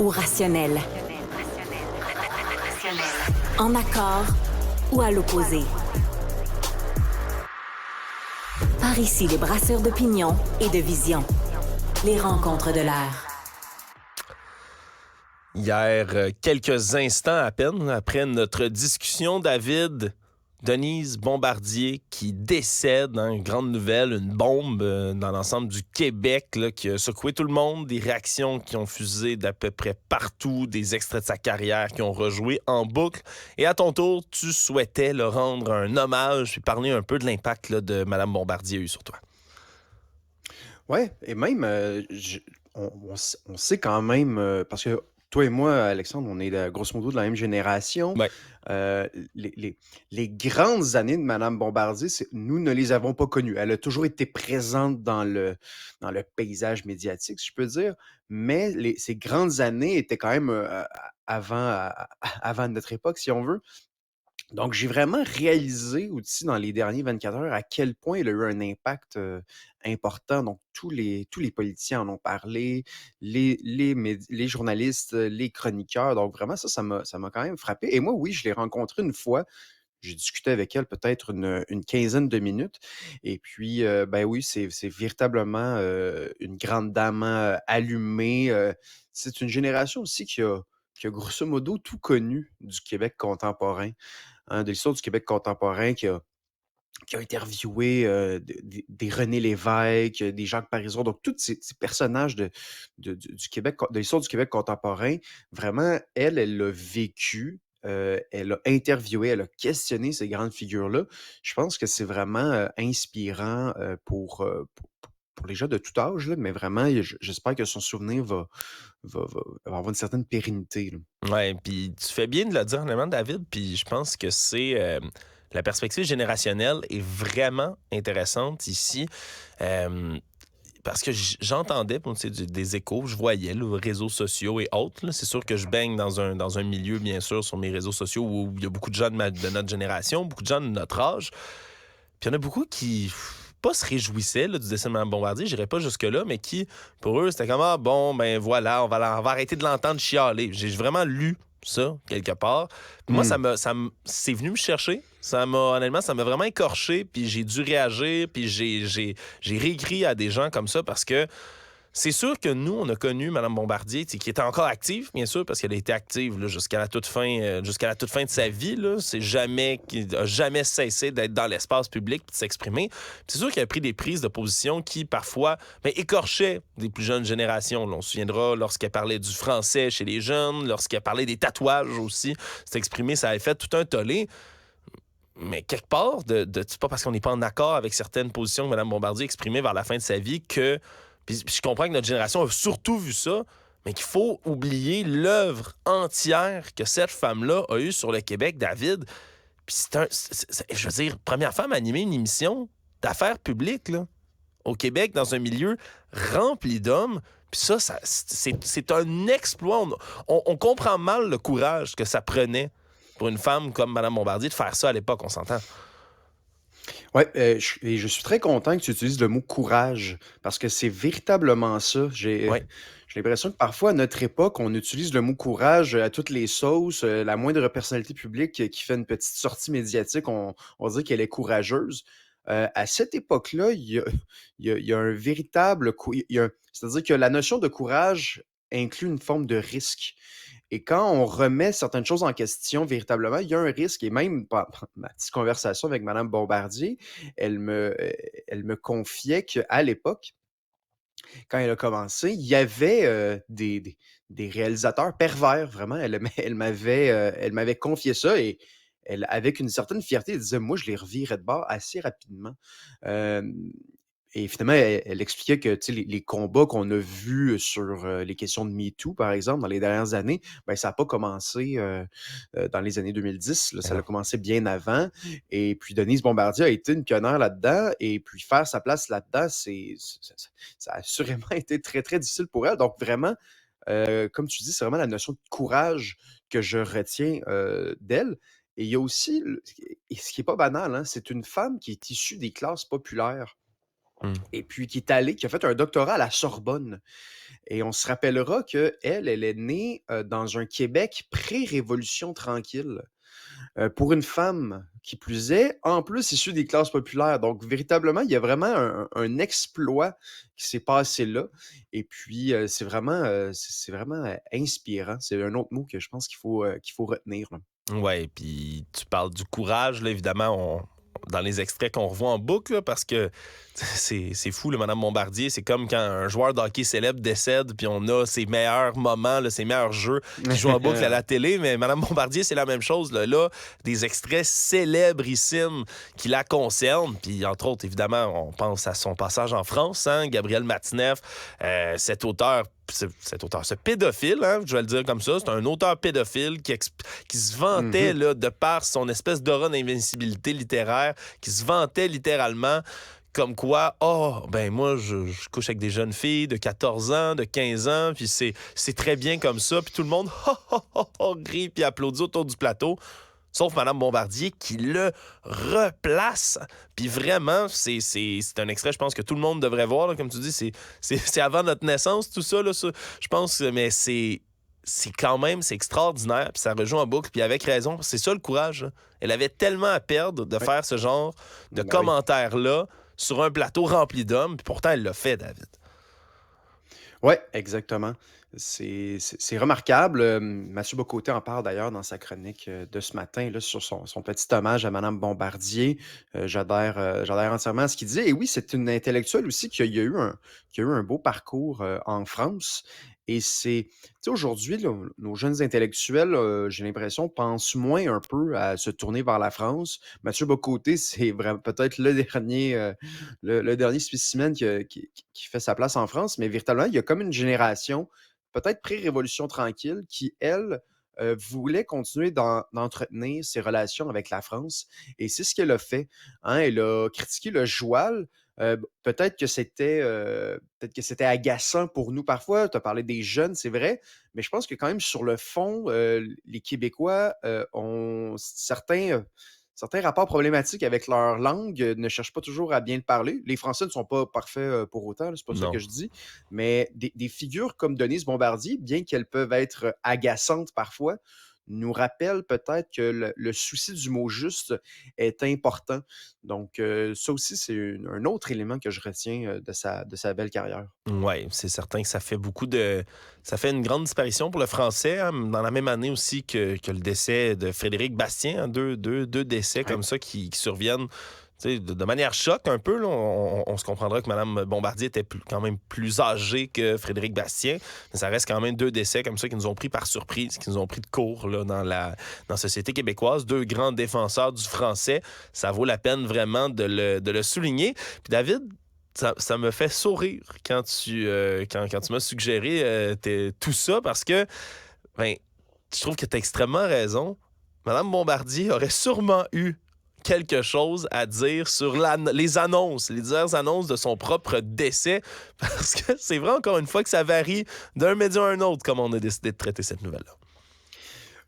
ou rationnel. En accord ou à l'opposé. Par ici, les brasseurs d'opinion et de vision. Les rencontres de l'air. Hier, quelques instants à peine après notre discussion, David, Denise Bombardier qui décède, une grande nouvelle, une bombe dans l'ensemble du Québec là, qui a secoué tout le monde, des réactions qui ont fusé d'à peu près partout, des extraits de sa carrière qui ont rejoué en boucle. Et à ton tour, tu souhaitais leur rendre un hommage puis parler un peu de l'impact là, de Mme Bombardier a eu sur toi. Ouais, et même, on sait quand même, parce que toi et moi, Alexandre, on est grosso modo de la même génération. Ouais. Euh, les, les- les grandes années de Madame Bombardier, nous ne les avons pas connues. Elle a toujours été présente dans le paysage médiatique, si je peux dire, mais ces grandes années étaient quand même avant notre époque, si on veut. Donc, j'ai vraiment réalisé aussi dans les derniers 24 heures à quel point il a eu un impact important. Donc, tous les politiciens en ont parlé, les journalistes, les chroniqueurs. Donc, vraiment, ça m'a quand même frappé. Et moi, oui, je l'ai rencontré une fois. J'ai discuté avec elle peut-être une quinzaine de minutes. Et puis, ben oui, c'est véritablement une grande dame allumée. C'est une génération aussi qui a grosso modo tout connu du Québec contemporain, de l'histoire du Québec contemporain, qui a interviewé des René Lévesque, des Jacques Parizeau, donc tous ces personnages du Québec, de l'histoire du Québec contemporain. Vraiment, elle l'a vécu, elle a interviewé, elle a questionné ces grandes figures-là. Je pense que c'est vraiment inspirant pour les gens de tout âge, là, mais vraiment, j'espère que son souvenir va avoir une certaine pérennité, là. Ouais, puis tu fais bien de le dire, honnêtement, David, puis je pense que c'est la perspective générationnelle est vraiment intéressante ici. Euh, Parce que j'entendais des échos, je voyais les réseaux sociaux et autres. Là. C'est sûr que je baigne dans un milieu, bien sûr, sur mes réseaux sociaux où il y a beaucoup de gens de notre génération, beaucoup de gens de notre âge. Puis il y en a beaucoup qui pas se réjouissaient là, du décès de Mme Bombardier, j'irais pas jusque-là, mais qui, pour eux, c'était comme ah, bon, ben voilà, on va arrêter de l'entendre chialer. J'ai vraiment lu ça, quelque part. Puis moi, Hmm. c'est venu me chercher. Honnêtement, ça m'a vraiment écorché, puis j'ai dû réagir, puis j'ai réécrit à des gens comme ça parce que c'est sûr que nous, on a connu Mme Bombardier, qui était encore active, bien sûr, parce qu'elle a été active là, jusqu'à la toute fin de sa vie. Là. C'est jamais qu'il a jamais cessé d'être dans l'espace public et de s'exprimer. Puis c'est sûr qu'elle a pris des prises de position qui, parfois, écorchaient des plus jeunes générations. Là, on se souviendra lorsqu'elle parlait du français chez les jeunes, lorsqu'elle parlait des tatouages aussi. S'est exprimé, ça avait fait tout un tollé. Mais quelque part, c'est pas parce qu'on n'est pas en accord avec certaines positions que Mme Bombardier exprimait vers la fin de sa vie que. Puis je comprends que notre génération a surtout vu ça, mais qu'il faut oublier l'œuvre entière que cette femme-là a eue sur le Québec, David. Puis je veux dire, première femme à animer une émission d'affaires publiques, là, au Québec, dans un milieu rempli d'hommes. Puis c'est un exploit. On comprend mal le courage que ça prenait pour une femme comme Mme Bombardier de faire ça à l'époque, on s'entend. Ouais, et je suis très content que tu utilises le mot courage parce que c'est véritablement ça. Oui. J'ai l'impression que parfois, à notre époque, on utilise le mot courage à toutes les sauces. La moindre personnalité publique qui fait une petite sortie médiatique, on dit qu'elle est courageuse. À cette époque-là, il y a un véritable... C'est-à-dire que la notion de courage inclut une forme de risque. Et quand on remet certaines choses en question véritablement, il y a un risque. Et même ma petite conversation avec Madame Bombardier, elle me, euh, elle me confiait qu'à l'époque, quand elle a commencé, il y avait des réalisateurs pervers, vraiment. Elle m'avait confié ça et elle, avec une certaine fierté, elle disait, moi, je les revirais de bord assez rapidement. Euh, et finalement, elle expliquait que tu sais, les combats qu'on a vus sur les questions de MeToo, par exemple, dans les dernières années, ben, ça n'a pas commencé dans les années 2010. Là, Mais ça a non. commencé bien avant. Et puis, Denise Bombardier a été une pionnière là-dedans. Et puis, faire sa place là-dedans, ça a assurément été très, très difficile pour elle. Donc, vraiment, comme tu dis, c'est vraiment la notion de courage que je retiens d'elle. Et il y a aussi, et ce qui n'est pas banal, hein, c'est une femme qui est issue des classes populaires. Hmm. et puis qui a fait un doctorat à la Sorbonne. Et on se rappellera qu'elle, elle est née dans un Québec pré-Révolution tranquille. Pour une femme, qui plus est, en plus issue des classes populaires. Donc, véritablement, il y a vraiment un exploit qui s'est passé là. Et puis, c'est vraiment inspirant. C'est un autre mot que je pense qu'il faut retenir, là. Ouais, puis tu parles du courage, là, évidemment, dans les extraits qu'on revoit en boucle, là, parce que c'est fou, le Madame Bombardier. C'est comme quand un joueur de hockey célèbre décède, puis on a ses meilleurs moments, là, ses meilleurs jeux qui jouent en boucle à la télé. Mais Madame Bombardier, c'est la même chose. Là, des extraits célébrissimes qui la concernent. Puis, entre autres, évidemment, on pense à son passage en France, hein, Gabriel Matineff, ce pédophile, hein, je vais le dire comme ça, c'est un auteur pédophile qui se vantait Mhm. là, de par son espèce d'aura d'invincibilité littéraire, qui se vantait littéralement comme quoi, ben moi, je couche avec des jeunes filles de 14 ans, de 15 ans, puis c'est très bien comme ça, puis tout le monde rit puis applaudit autour du plateau. Sauf Madame Bombardier qui le replace. Puis vraiment, c'est un extrait, je pense, que tout le monde devrait voir. Là, comme tu dis, c'est avant notre naissance, tout ça. Là, je pense, mais c'est quand même, c'est extraordinaire. Puis ça rejoue en boucle. Puis avec raison, c'est ça le courage. Là. Elle avait tellement à perdre de Ouais. faire ce genre de Ben oui. commentaires-là sur un plateau rempli d'hommes. Puis pourtant, elle l'a fait, David. Ouais, exactement. C'est remarquable. Mathieu Bocoté en parle d'ailleurs dans sa chronique de ce matin là, sur son petit hommage à Madame Bombardier. J'adhère entièrement à ce qu'il dit. Et oui, c'est une intellectuelle aussi qui a eu un beau parcours en France. Et tu sais, aujourd'hui, là, nos jeunes intellectuels, j'ai l'impression, pensent moins un peu à se tourner vers la France. Mathieu Bocoté, c'est vraiment peut-être le dernier spécimen qui fait sa place en France, mais véritablement, il y a comme une génération, peut-être pré-Révolution tranquille, qui, elle, voulait continuer d'entretenir ses relations avec la France. Et c'est ce qu'elle a fait. Hein. Elle a critiqué le joual. Peut-être que c'était agaçant pour nous parfois. Tu as parlé des jeunes, c'est vrai, mais je pense que quand même, sur le fond, les Québécois ont certains rapports problématiques avec leur langue, ne cherchent pas toujours à bien le parler. Les Français ne sont pas parfaits pour autant, là, c'est pas ça Non. que je dis, mais des figures comme Denise Bombardier, bien qu'elles peuvent être agaçantes parfois, nous rappellent peut-être que le souci du mot juste est important. Donc, ça aussi, c'est un autre élément que je retiens de sa belle carrière. Oui, c'est certain que ça fait ça fait une grande disparition pour le français, hein, dans la même année aussi que le décès de Frédéric Bastien, hein, deux décès Ouais. comme ça qui surviennent. Tu sais, de manière choc un peu, là, on se comprendra que Mme Bombardier était quand même plus âgée que Frédéric Bastien, mais ça reste quand même deux décès comme ça qui nous ont pris par surprise, qui nous ont pris de court là, dans la société québécoise. Deux grands défenseurs du français. Ça vaut la peine vraiment de le souligner. Puis David, ça me fait sourire quand quand tu m'as suggéré tout ça parce que ben, je trouve que tu as extrêmement raison. Madame Bombardier aurait sûrement eu quelque chose à dire sur les diverses annonces de son propre décès, parce que c'est vrai, encore une fois, que ça varie d'un média à un autre, comme on a décidé de traiter cette nouvelle-là.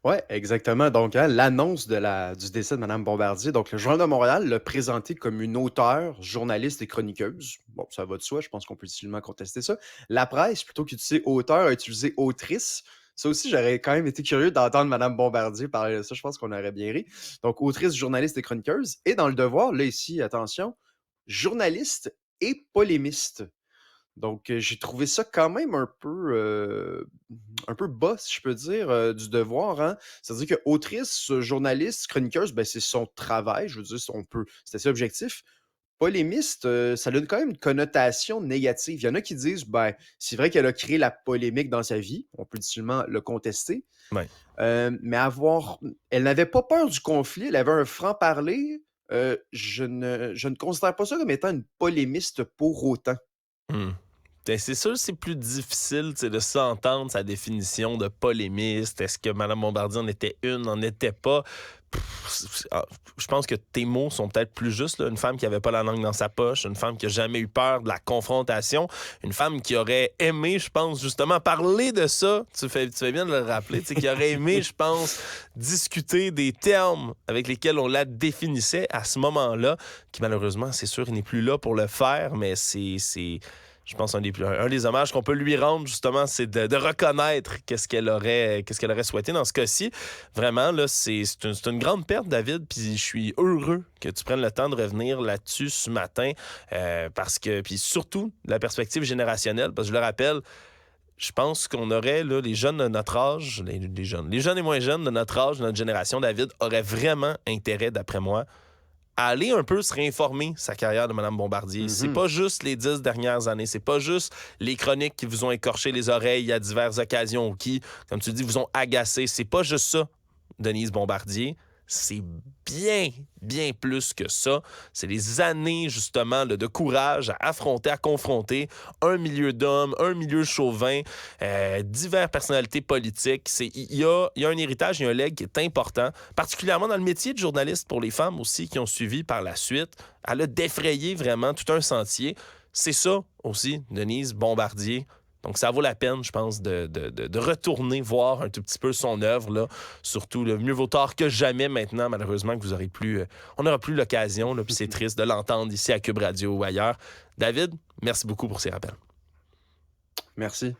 Ouais, exactement. Donc, hein, l'annonce du décès de Mme Bombardier, donc le Journal de Montréal l'a présentée comme une auteure, journaliste et chroniqueuse. Bon, ça va de soi, je pense qu'on peut difficilement contester ça. La presse, plutôt qu'utiliser auteur, a utilisé autrice. Ça aussi, j'aurais quand même été curieux d'entendre Mme Bombardier parler de ça. Je pense qu'on aurait bien ri. Donc, autrice, journaliste et chroniqueuse. Et dans le devoir, là ici, attention, journaliste et polémiste. Donc, j'ai trouvé ça quand même un peu bas, si je peux dire, du devoir, hein. C'est-à-dire qu'autrice, journaliste, chroniqueuse, ben, c'est son travail, je veux dire, c'est assez objectif. Polémiste, ça donne quand même une connotation négative. Il y en a qui disent, ben, c'est vrai qu'elle a créé la polémique dans sa vie, on peut difficilement le contester, Ouais. mais elle n'avait pas peur du conflit, elle avait un franc-parler. Je ne considère pas ça comme étant une polémiste pour autant. Hmm. Ben, c'est sûr, c'est plus difficile tu sais, de s'entendre sa définition de polémiste. Est-ce que Mme Bombardier en était une, n'en était pas? Je pense que tes mots sont peut-être plus justes, là. Une femme qui n'avait pas la langue dans sa poche, une femme qui n'a jamais eu peur de la confrontation, une femme qui aurait aimé, je pense, justement, parler de ça. Tu fais bien de le rappeler, qui aurait aimé, je pense, discuter des termes avec lesquels on la définissait à ce moment-là, qui malheureusement, c'est sûr, il n'est plus là pour le faire, mais c'est je pense, un des hommages qu'on peut lui rendre, justement, c'est de reconnaître qu'est-ce qu'elle aurait souhaité dans ce cas-ci. Vraiment, là, c'est une grande perte, David, puis je suis heureux que tu prennes le temps de revenir là-dessus ce matin, parce que, puis surtout, la perspective générationnelle, parce que je le rappelle, je pense qu'on aurait, là, les jeunes de notre âge, les jeunes et moins jeunes de notre âge, de notre génération, David, auraient vraiment intérêt, d'après moi, à aller un peu se réinformer sa carrière de Mme Bombardier. C'est pas juste les 10 dernières années, c'est pas juste les chroniques qui vous ont écorché les oreilles à diverses occasions ou qui, comme tu dis, vous ont agacé. C'est pas juste ça, Denise Bombardier. C'est bien, bien plus que ça. C'est les années, justement, là, de courage à affronter, à confronter un milieu d'hommes, un milieu chauvin, diverses personnalités politiques. Il y a un héritage, il y a un legs qui est important, particulièrement dans le métier de journaliste pour les femmes aussi qui ont suivi par la suite. Elle a défrayé vraiment tout un sentier. C'est ça aussi, Denise Bombardier. Donc, ça vaut la peine, je pense, de retourner voir un tout petit peu son œuvre, là. Surtout, le mieux vaut tard que jamais maintenant, malheureusement, que vous aurez plus... on n'aura plus l'occasion, là, puis c'est triste de l'entendre ici à Cube Radio ou ailleurs. David, merci beaucoup pour ces rappels. Merci.